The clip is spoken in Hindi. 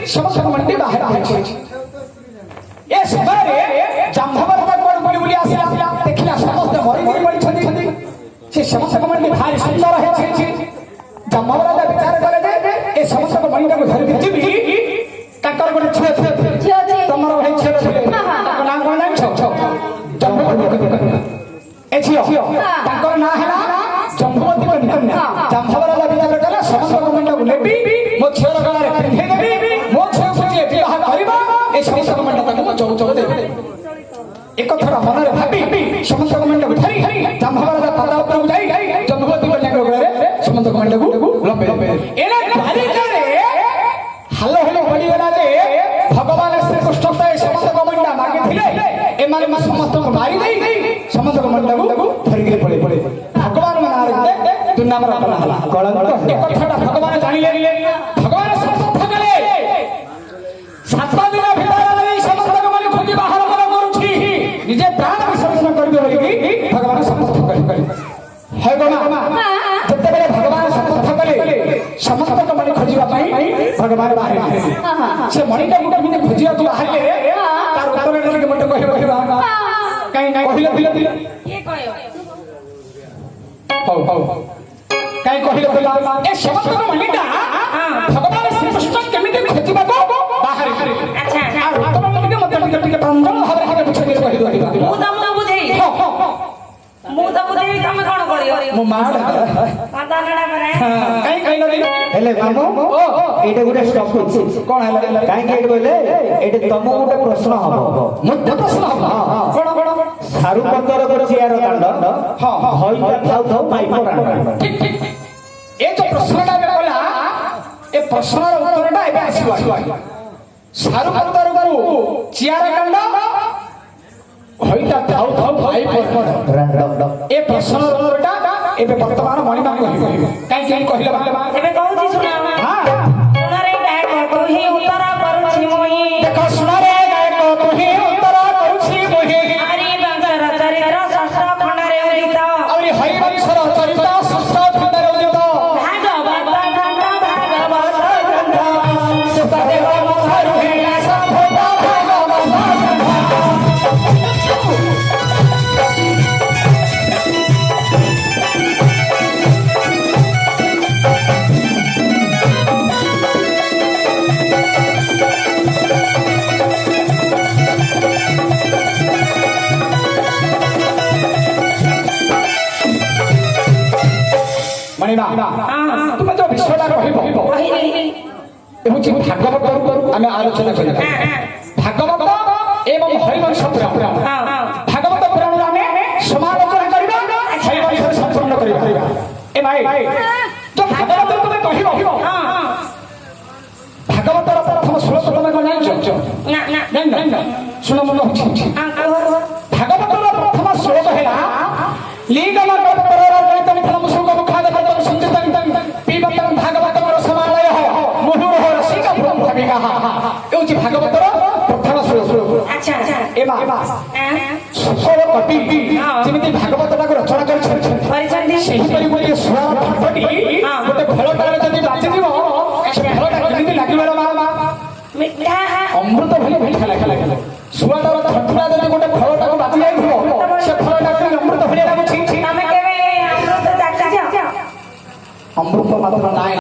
समस्त मंडी बाहर आछे ए समय जाम्भवर का कोड बोली बोली आसिला देखिला समस्त मरी मरी पड़ी छथि से समस्त मंडी भारी सुंदर है छे जाम्भवर का विचार करे जे ए समस्त मंडी को धरि दिबी ताकर कोन छे छे तमरो है छे छे नाम कोन नाम छ जाम्भवर ए छियो ताकर ना हैला जम्भवती कन्या जाम्भवर का विचार करे समस्त मंडी को लेबी मो छेर गलारे पिंधे देबी मो छे फुजे विवाह करबा ए समस्त मंडी तक चौ चौ दे एक थोड़ा मन रे भाबी समस्त मंडी को धरी जाम्भवर का पता ऊपर जाई जम्भवती कन्या को गलारे समस्त मंडी को लंबे एने भारी करे हल्लो हल्लो बड़ी गला जे भगवान श्री कृष्ण तो समस्त मंडी मागे थिले ए मारे समस्त को मारी देई समस्त मंडी को धरी के पड़े भगवान मना रे तू नाम रखना हला कलंक एक थोड़ा भगवान जानि ले भगवान समस्त गले 7 दिन भीतर नहीं समस्त को माने खोजी बाहर पर करूछी निजे प्राण विसर्जन करबे बोली भगवान समस्त करे है गोमा जते बेले भगवान समस्त करे समस्त को माने खोजिबा पई भगवान बाहर से मणिटा गुटे मिने खोजिया तू आइले तार उत्तर ने के मटे कहबा काई कहिला दिला के कहयो हो काई कहिला ए समस्त को मणिटा भगवान श्री कृष्ण केमिते खोजिबा को बाहर अच्छा आ उत्तर ने के मते टिके पंजन हरे हरे पूछे के कहि दो मु तो बुझे काम कोन करियो मु माड पादा नडा करे काई कहिला हेले मामू एटे गुटे स्टॉप होछि कोन हला काई के बोले एटे तमो गुटे प्रश्न हबो मुद्दा प्रश्न हबो कोन सारु पतर को चियार कांड हां होइता थाउ थाउ पाइप कांड ठीक ठीक ए जो प्रश्नटा बोला ए प्रश्नर उत्तरटा एबे आसीबो सारु पतर को चियार कांड होइता थाउ थाउ पाइप कांड ए प्रश्नर उत्तरटा एबे वर्तमान मणिमा कहिबो काई कहिला एबे कहूची सुना हां सुना रे गाय को ही उत्तर करूची मोही देखो सुना रे गाय को तू ही उत्तर करूची मोही हरि वंशर चरित्र षष्ठ खंड रे उदित और हरि वंशर चरित्र षष्ठ खंड रे उदित भागवत ग्रंथ सुतदेव मधुर है संभूत भागवत मणिमा तुम जो विषयटा कहबो एहुची भागवत आमे आलोचना करिबा भागवत एवं हरिवंश पुराण भागवत पुराण आमे समालोचना करिबा हरिवंश संपूर्ण करिबा ए भाई जो भागवत तुम कहबो भागवत प्रथम श्लोक तुम कोन जानछो ना ना सुन मन होछि भागवत प्रथम श्लोक हैला लीगम कल्पतर कलितम फलम सुख मुखाद कल्पम संचितम पीबतम भागवतम रसमालय मुहुर रसिक ब्रह्मविगा एउची भागवतर प्रथम श्लोक अच्छा एमा सुखर कपि जेमिति भागवतटा को रचना करिछन सेही परि गोटे स्वर फटफटी गोटे फलटारे जदि बाची दिबो से फलटा केमिति लागिबो मा मिठा अमृत भली मिठा लागला सुवाटार फटफटा जदि गोटे फलटा को बाची जाइबो से फलटा के अमृत भली लागुछि अमृत मात्र नाय